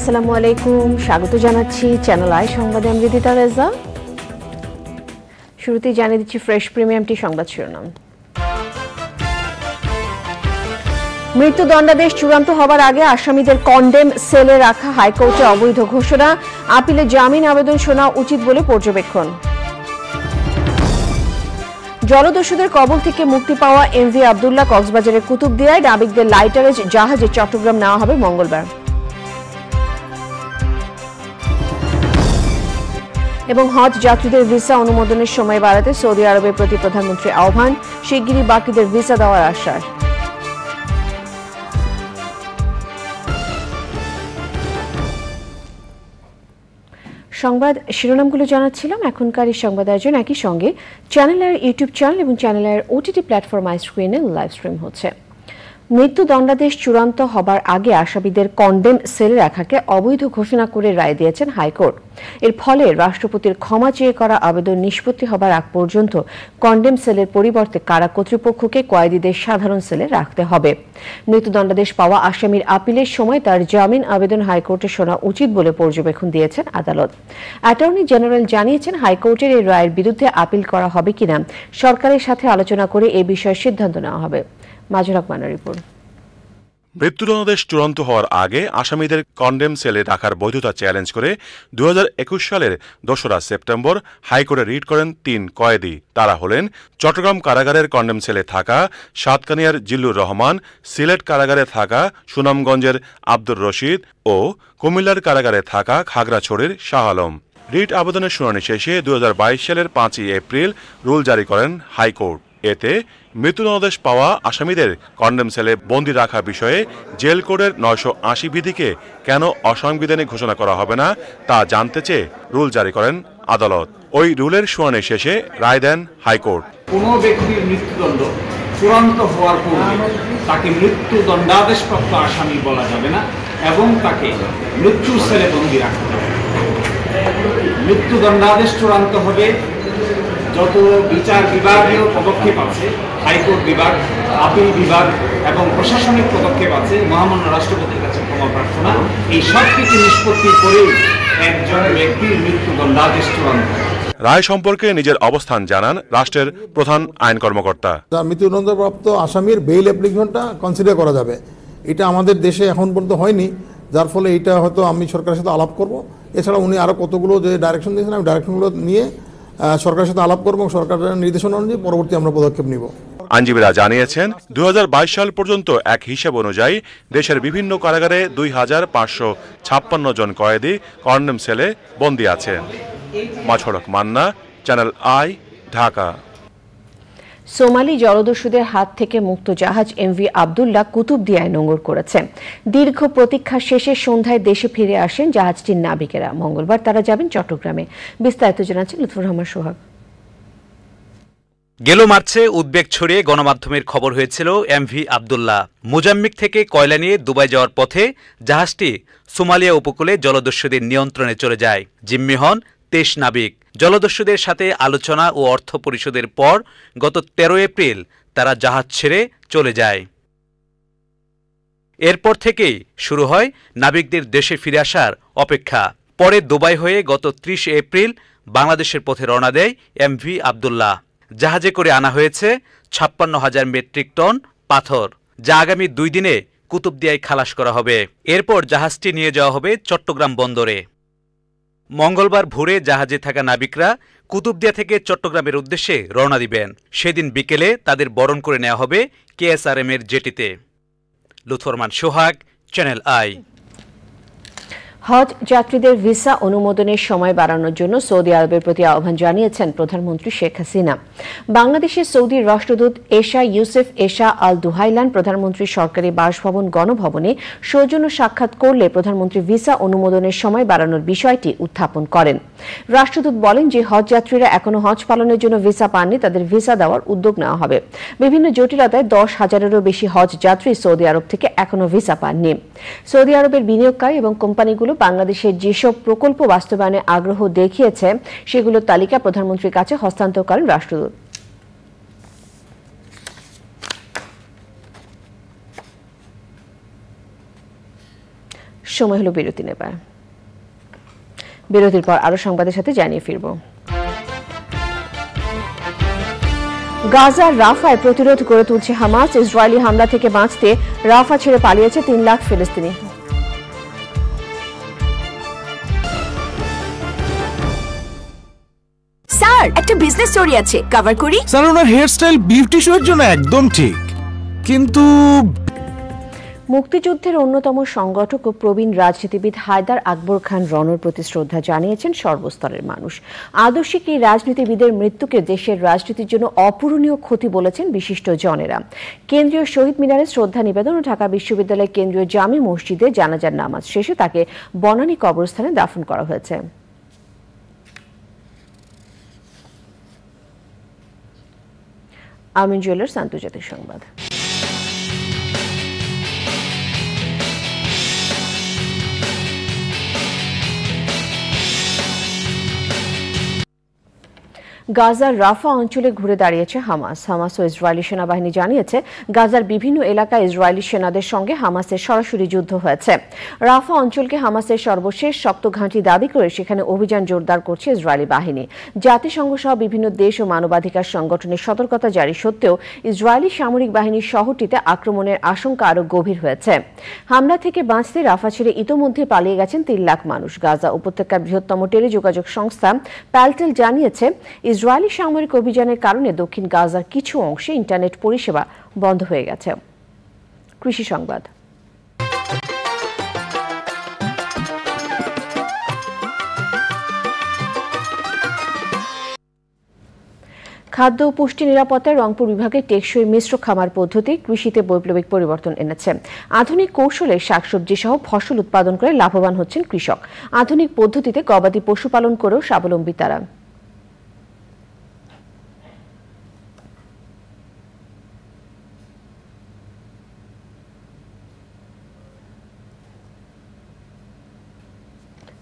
আসসালামু আলাইকুম, স্বাগত জানাচ্ছি চ্যানেল আই সংবাদে। আমি রিদিতা রেজা। শুরুতেই জানিয়ে দিচ্ছি ফ্রেশ প্রিমিয়ামটি সংবাদ শিরোনাম। মৃত্যুদণ্ডাদেশ চূড়ান্ত হবার আগে আসামিদের কন্ডেম সেলে রাখা হাইকোর্টে অবৈধ ঘোষণা, আপিলে জামিন আবেদন শোনা উচিত বলে পর্যবেক্ষণ। জলদস্যুদের কবল থেকে মুক্তি পাওয়া এমভি আব্দুল্লাহ কক্সবাজারের কুতুবদিয়ায় নাবিকদের লাইটারেজ জাহাজে চট্টগ্রাম নেওয়া হবে মঙ্গলবার। এবং হজ যাত্রীদের ভিসা অনুমোদনের সময় বাড়াতে সৌদি আরবের প্রতি প্রধানমন্ত্রীর আহ্বান, শিগগিরই বাকিদের ভিসা দেওয়ার আশ্বাস। সংবাদ শিরোনামগুলো জানাচ্ছিলাম। এখনকার এই সংবাদ আয়োজন একই সঙ্গে চ্যানেল আইয়ের ইউটিউব চ্যানেল এবং চ্যানেল আইয়ের ওটিটি প্ল্যাটফর্ম আই স্ক্রিনে লাইভ স্ট্রিম হচ্ছে। মৃত্যুদণ্ডাদেশ চূড়ান্ত হবার আগে আসামিদের কন্ডেম সেলে রাখাকে অবৈধ ঘোষণা করে রায় দিয়েছেন হাইকোর্ট। এর ফলে রাষ্ট্রপতির ক্ষমা চেয়ে করা আবেদন নিষ্পত্তি হবার আগ পর্যন্ত কন্ডেম সেলের পরিবর্তে কারা কর্তৃপক্ষকে কয়েদিদের সাধারণ সেলে রাখতে হবে। মৃত্যুদণ্ডাদেশ পাওয়া আসামির আপিলের সময় তার জামিন আবেদন হাইকোর্টে শোনা উচিত বলে পর্যবেক্ষণ দিয়েছেন আদালত। অ্যাটর্নি জেনারেল জানিয়েছেন, হাইকোর্টের এই রায়ের বিরুদ্ধে আপিল করা হবে কিনা সরকারের সাথে আলোচনা করে এ বিষয়ে সিদ্ধান্ত নেওয়া হবে। মাজুর রহমানের রিপোর্ট। মৃত্যুদণ্ডাদেশ চূড়ান্ত হওয়ার আগে আসামিদের কন্ডেম সেলে রাখার বৈধতা চ্যালেঞ্জ করে 2021 সালের 2রা সেপ্টেম্বর হাইকোর্টে রিট করেন 3 কয়েদি। তারা হলেন চট্টগ্রাম কারাগারের কন্ডেম সেলে থাকা সাতকানিয়ার জিল্লুর রহমান, সিলেট কারাগারে থাকা সুনামগঞ্জের আব্দুর রশিদ ও কুমিল্লার কারাগারে থাকা খাগড়াছড়ির শাহ আলম। রিট আবেদনের শুনানি শেষে 2022 সালের 5 এপ্রিল রুল জারি করেন হাইকোর্ট। এতে মৃত্যুদণ্ডাদেশ পাওয়া আসামিদের কন্ডেম সেলে বন্দী রাখা বিষয়ে জেল কোডের 980 বিধিকে কেন অসাংবিধানিক ঘোষণা করা হবে না তা জানতে চেয়ে রুল জারি করেন আদালত। ওই রুলের শুনানি শেষে রায় দেন হাইকোর্ট। কোনো ব্যক্তির মৃত্যুদণ্ড চূড়ান্ত হওয়ার পূর্বে তাকে মৃত্যুদণ্ডাদেশপ্রাপ্ত আসামি বলা যাবে না এবং তাকে মৃত্যুর সেলে বন্দী রাখতে হবে। মৃত্যুদণ্ডাদেশ চূড়ান্ত হবে যত বিচার বিভাগীয় পদক্ষেপ আছে, হাইকোর্ট বিভাগ, আপিল বিভাগ এবং প্রশাসনিক পদক্ষেপ আছে, মহামান্য রাষ্ট্রপতির কাছে ক্ষমা প্রার্থনা, এই সব কিছু নিষ্পত্তি করেই একজন ব্যক্তির মৃত্যুদণ্ডাদেশ চূড়ান্ত। রায় সম্পর্কে নিজের অবস্থান জানান রাষ্ট্রের প্রধান আইন কর্মকর্তা। মৃত্যুদণ্ডপ্রাপ্ত আসামির বেইল অ্যাপ্লিকেশনটা কনসিডার করা যাবে, এটা আমাদের দেশে এখন পর্যন্ত হয়নি, যার ফলে এটা হয়তো আমি সরকারের সাথে আলাপ করব। এছাড়া উনি আরও কতগুলো যে ডাইরেকশন দিয়েছেন, আমি ডাইরেকশনগুলো নিয়ে সরকারের সাথে আলাপ করব এবং সরকারের নির্দেশনা অনুযায়ী পরবর্তী আমরা পদক্ষেপ নিব। আইনজীবীরা জানিয়েছেন, 2022 সাল পর্যন্ত এক হিসাব অনুযায়ী দেশের বিভিন্ন কারাগারে 2556 জন কয়েদি কন্ডেম সেলে বন্দী আছেন। মাছড়ক Manna, Channel I, Dhaka. Somali জলদস্যুদের হাত থেকে মুক্ত জাহাজ এমভি আব্দুল্লাহ কুতুবদিয়ায় নোঙর করেছে। দীর্ঘ প্রতীক্ষা শেষে সন্ধ্যায় দেশে ফিরে আসেন জাহাজটির নাবিকেরা। মঙ্গলবার তারা যাবেন চট্টগ্রামে। বিস্তারিত জানাচ্ছেন লুৎফুর রহমান সোহাগ। গেল মার্চে উদ্বেগ ছড়িয়ে গণমাধ্যমের খবর হয়েছিল এমভি আব্দুল্লাহ মোজাম্বিক থেকে কয়লা নিয়ে দুবাই যাওয়ার পথে জাহাজটি সোমালিয়া উপকূলে জলদস্যুদের নিয়ন্ত্রণে চলে যায়। জিম্মি হন 23 নাবিক। জলদস্যুদের সাথে আলোচনা ও অর্থ পরিশোধের পর গত 13 এপ্রিল তারা জাহাজ ছেড়ে চলে যায়। এরপর থেকেই শুরু হয় নাবিকদের দেশে ফিরে আসার অপেক্ষা। পরে দুবাই হয়ে গত 30 এপ্রিল বাংলাদেশের পথে রওনা দেয় এমভি আব্দুল্লাহ। জাহাজে করে আনা হয়েছে 56,000 মেট্রিক টন পাথর, যা আগামী 2 দিনে কুতুবদিয়ায় খালাস করা হবে। এরপর জাহাজটি নিয়ে যাওয়া হবে চট্টগ্রাম বন্দরে। মঙ্গলবার ভোরে জাহাজে থাকা নাবিকরা কুতুবদিয়া থেকে চট্টগ্রামের উদ্দেশ্যে রওনা দিবেন। সেদিন বিকেলে তাদের বরণ করে নেওয়া হবে কেএসআরএম এর জেটিতে। লুৎফুর রহমান সোহাগ, চ্যানেল আই। হজ যাত্রীদের ভিসা অনুমোদনের সময় বাড়ানোর জন্য সৌদি আরবের প্রতি আহ্বান জানিয়েছেন প্রধানমন্ত্রী শেখ হাসিনা। বাংলাদেশের সৌদি রাষ্ট্রদূত এশা ইউসেফ এশা আল দুহাইলান প্রধানমন্ত্রীর সরকারি বাসভবন গণভবনে সৌজন্য সাক্ষাৎ করলে প্রধানমন্ত্রী ভিসা অনুমোদনের সময় বাড়ানোর বিষয়টি উত্থাপন করেন। রাষ্ট্রদূত বলেন যে হজ যাত্রীরা এখনো হজ পালনের জন্য ভিসা পাননি, তাদের ভিসা দেওয়ার উদ্যোগ নেওয়া হবে। বিভিন্ন জটিলতায় 10,000-এরও বেশি হজ যাত্রী সৌদি আরব থেকে এখনো ভিসা পাননি। সৌদি আরবের বিনিয়োগকারী এবং কোম্পানিগুলো বাংলাদেশের যেসব প্রকল্প বাস্তবায়নে আগ্রহ দেখিয়েছে সেগুলোর তালিকা প্রধানমন্ত্রীর কাছে হস্তান্তর করেন রাষ্ট্রদূত। সময় হলো বিরতি নেবার। বিরতির পর আরো সংবাদের সাথে জানিয়ে ফিরব। গাজার রাফায় প্রতিরোধ গড়ে তুলছে হামাস। ইসরায়েলি হামলা থেকে বাঁচতে রাফা ছেড়ে পালিয়েছে 3 লাখ ফিলিস্তিনি। স্যার, একটা বিজনেস স্টোরি আছে, কভার করি? স্যার, ওনার হেয়ারস্টাইল বিউটি শো এর জন্য একদম ঠিক, কিন্তু মুক্তিযুদ্ধের অন্যতম সংগঠক ও প্রবীণ রাজনীতিবিদ হায়দার আকবর খান রণর প্রতি শ্রদ্ধা জানিয়েছেন সর্বস্তরের মানুষ। আদর্শিক এই রাজনীতিবিদের মৃত্যুকে দেশের রাজনীতির জন্য অপূরণীয় ক্ষতি বলেছেন বিশিষ্ট জনেরা। কেন্দ্রীয় শহীদ মিনারে শ্রদ্ধা নিবেদন ও ঢাকা বিশ্ববিদ্যালয়ের কেন্দ্রীয় জামে মসজিদে জানাজার নামাজ শেষে তাকে বনানী কবরস্থানে দাফন করা হয়েছে। আমিন জুয়েলার্স আন্তর্জাতিক সংবাদ। গাজার রাফা অঞ্চলে ঘুরে দাঁড়িয়েছে হামাস। হামাস ও ইসরায়েলি সেনাবাহিনী জানিয়েছে গাজার বিভিন্ন এলাকায় ইসরায়েলি সেনাদের সঙ্গে হামাসের সরাসরি যুদ্ধ হয়েছে। রাফা অঞ্চলকে হামাসের সর্বশেষ শক্ত ঘাঁটি দাবি করে সেখানে অভিযান জোরদার করছে ইসরায়েলি বাহিনী। জাতিসংঘ সহ বিভিন্ন দেশ ও মানবাধিকার সংগঠনের সতর্কতা জারি সত্ত্বেও ইসরায়েলি সামরিক বাহিনীর শহরটিতে আক্রমণের আশঙ্কা আরও গভীর হয়েছে। হামলা থেকে বাঁচতে রাফা ছেড়ে ইতোমধ্যে পালিয়ে গেছেন 3 লাখ মানুষ। গাজা উপত্যকার বৃহত্তম টেলিযোগাযোগ সংস্থা প্যালটেল জানিয়েছে ইসরায়েলি সামরিক অভিযানের কারণে দক্ষিণ গাজার কিছু অংশে ইন্টারনেট পরিষেবা বন্ধ হয়ে গেছে। কৃষি সংবাদ। খাদ্য ও পুষ্টি নিরাপত্তায় রংপুর বিভাগের টেকসই মিশ্র খামার পদ্ধতি কৃষিতে বৈপ্লবিক পরিবর্তন এনেছে। আধুনিক কৌশলে শাকসবজি সহ ফসল উৎপাদন করে লাভবান হচ্ছেন কৃষক। আধুনিক পদ্ধতিতে গবাদি পশুপালন করেও স্বাবলম্বী তারা।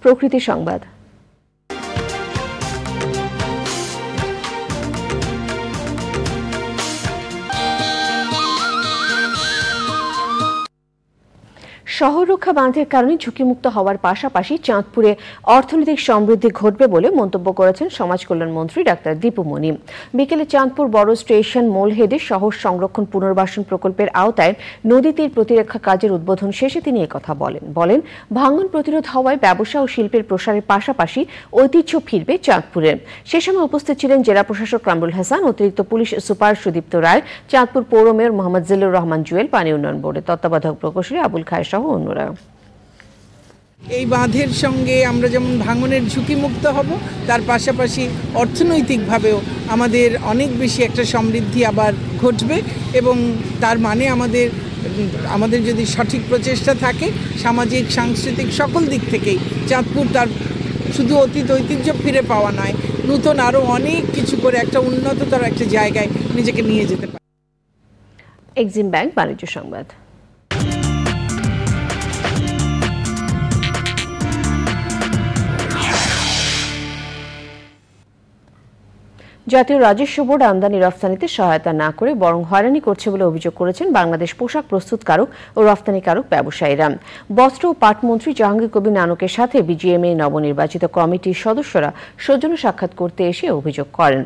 প্রকৃতি সংবাদ। শহর রক্ষা বাঁধের কারণে ঝুঁকিমুক্ত হওয়ার পাশাপাশি চাঁদপুরে অর্থনৈতিক সমৃদ্ধি ঘটবে বলে মন্তব্য করেছেন সমাজ কল্যাণ মন্ত্রী ডাক্তার দীপু মনি। বিকেলে চাঁদপুর বড় স্টেশন মোলহেদে শহর সংরক্ষণ পুনর্বাসন প্রকল্পের আওতায় নদী তীর প্রতিরক্ষা কাজের উদ্বোধন শেষে তিনি একথা বলেন ভাঙন প্রতিরোধ হওয়ায় ব্যবসা ও শিল্পের প্রসারের পাশাপাশি ঐতিহ্য ফিরবে চাঁদপুরে। সে সময় উপস্থিত ছিলেন জেলা প্রশাসক কামরুল হাসান, অতিরিক্ত পুলিশ সুপার সুদীপ্ত রায়, চাঁদপুর পৌর মেয়র মোহাম্মদ জিল্লুর রহমান জুয়েল, পানি উন্নয়ন বোর্ডের তত্ত্বাবধায়ক প্রকৌশলী আবুল খায়ের সহ অন্যরা। এই বাঁধের সঙ্গে আমরা যেমন ভাঙনের ঝুঁকিমুক্ত হব, তার পাশাপাশি অর্থনৈতিকভাবেও আমাদের অনেক বেশি একটা সমৃদ্ধি আবার ঘটবে এবং তার মানে আমাদের যদি সঠিক প্রচেষ্টা থাকে সামাজিক সাংস্কৃতিক সকল দিক থেকেই চাঁদপুর তার শুধু অতীত ঐতিহ্য ফিরে পাওয়া নয়, নতুন আরও অনেক কিছু করে একটা উন্নততর একটা জায়গায় নিজেকে নিয়ে যেতে পারে। এক্সিম ব্যাংক বাণিজ্য সংবাদ। জাতীয় রাজস্ব বোর্ড আমদানি রফতানিতে সহায়তা না করে বরং হয়রানি করছে বলে অভিযোগ করেছেন বাংলাদেশ পোশাক প্রস্তুতকারক ও রফতানিকারক ব্যবসায়ীরা। বস্ত্র ও পাট মন্ত্রী জাহাঙ্গীর কবির নানকের সাথে বিজিএমএ নবনির্বাচিত কমিটির সদস্যরা সৌজন্য সাক্ষাৎ করতে এসে অভিযোগ করেন।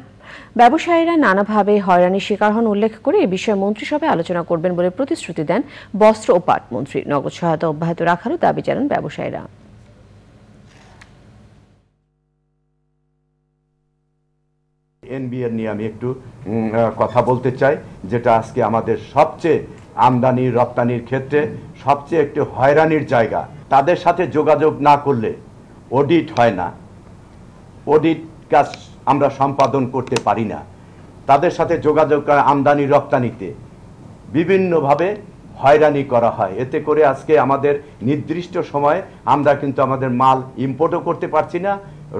ব্যবসায়ীরা নানাভাবে হয়রানির শিকার হন উল্লেখ করে এ বিষয়ে মন্ত্রিসভায় আলোচনা করবেন বলে প্রতিশ্রুতি দেন বস্ত্র ও পাট মন্ত্রী। নগদ সহায়তা অব্যাহত রাখারও দাবি জানান ব্যবসায়ীরা। এনবিআর নিয়ে আমি একটু কথা বলতে চাই, যেটা আজকে আমাদের সবচেয়ে আমদানি রপ্তানির ক্ষেত্রে সবচেয়ে একটি হয়রানির জায়গা। তাদের সাথে যোগাযোগ না করলে অডিট হয় না, অডিট কাজ আমরা সম্পাদন করতে পারি না। তাদের সাথে যোগাযোগ আমদানি রপ্তানিতে বিভিন্নভাবে হয়রানি করা হয়। এতে করে আজকে আমাদের নির্দিষ্ট সময়ে আমরা কিন্তু আমাদের মাল ইম্পোর্টও করতে পারছি না,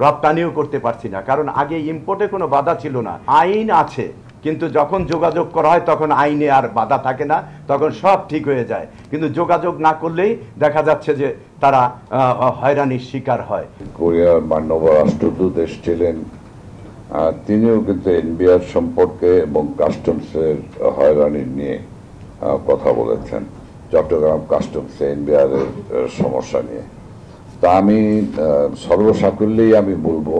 রপ্তানিও করতে পারছি না। কারণ আগে ইম্পোর্টে কোনো বাধা ছিল না, আইন আছে, কিন্তু যখন যোগাযোগ করা হয় তখন আইনে আর বাধা থাকে না, তখন সব ঠিক হয়ে যায়। কিন্তু যোগাযোগ না করলেই দেখা যাচ্ছে যে তারা হয়রানির শিকার হয়। কোরিয়ার মাননীয় রাষ্ট্রদূত এসেছিলেন, তিনিও কিন্তু এনবিআর সম্পর্কে এবং কাস্টমসের হয়রানি নিয়ে কথা বলেছেন। চট্টগ্রাম কাস্টমসে এনবিআর এর সমস্যা নিয়ে। তা আমি সর্বসাকুল্যেই আমি বলবো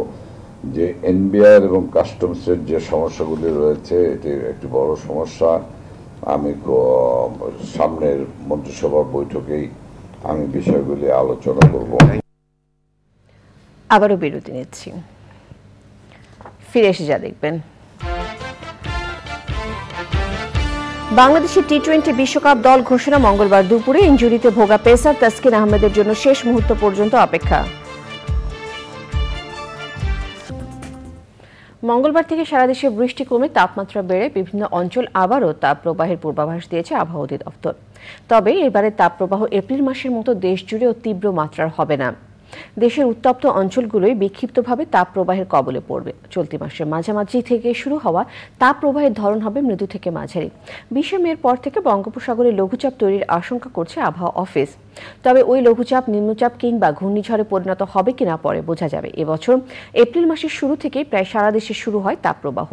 যে এনবিআর এবং কাস্টমসের যে সমস্যাগুলি রয়েছে এটি একটি বড় সমস্যা। আমি সামনের মন্ত্রিসভার বৈঠকেই আমি বিষয়গুলি আলোচনা করব। আবারও বিরতি নিচ্ছি, ফিরে এসে যা দেখবেন। বাংলাদেশের টি-20 বিশ্বকাপ দল ঘোষণা মঙ্গলবার দুপুরে। ইনজুরিতে ভোগা পেসার তাসকিন আহমেদের জন্য শেষ মুহূর্ত পর্যন্ত অপেক্ষা। মঙ্গলবার থেকে সারা দেশে বৃষ্টি কমে তাপমাত্রা বেড়ে বিভিন্ন অঞ্চল আবারও তাপপ্রবাহের পূর্বাভাস দিয়েছে আবহাওয়া অধিদপ্তর। তবে এবারে তাপপ্রবাহ এপ্রিল মাসের মতো দেশ জুড়েও তীব্র মাত্রার হবে না। দেশের উত্তপ্ত অঞ্চলগুলোই বিক্ষিপ্তভাবে তাপপ্রবাহের কবলে পড়বে। চলতি মাসের মাঝামাঝি থেকে শুরু হওয়া তাপপ্রবাহের ধরন হবে মৃদু থেকে মাঝারি। 20 মের পর থেকে বঙ্গোপসাগরে লঘুচাপ তৈরির আশঙ্কা করছে আবহাওয়া অফিস। তবে ওই লঘুচাপ নিম্নচাপ কিংবা ঘূর্ণিঝড়ে পরিণত হবে কিনা পরে বোঝা যাবে। এবছর এপ্রিল মাসের শুরু থেকেই প্রায় সারা দেশে শুরু হয় তাপপ্রবাহ।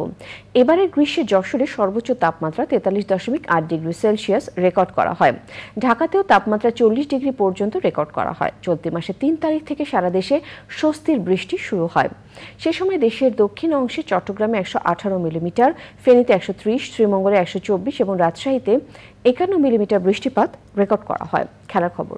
এবারের গ্রীষ্মে যশোরে সর্বোচ্চ তাপমাত্রা 43.8 ডিগ্রি সেলসিয়াস রেকর্ড করা হয়। ঢাকাতেও তাপমাত্রা 40 ডিগ্রি পর্যন্ত রেকর্ড করা হয়। চলতি মাসে 3 তারিখ থেকে সারা দেশে স্বস্তির বৃষ্টি শুরু হয়। সে সময় দেশের দক্ষিণ অংশে চট্টগ্রামে 118 মিলিমিটার, ফেনীতে 130, শ্রীমঙ্গলে 124 এবং রাজশাহীতে 51 মিলিমিটার বৃষ্টিপাত রেকর্ড করা হয়। খেলার খবর।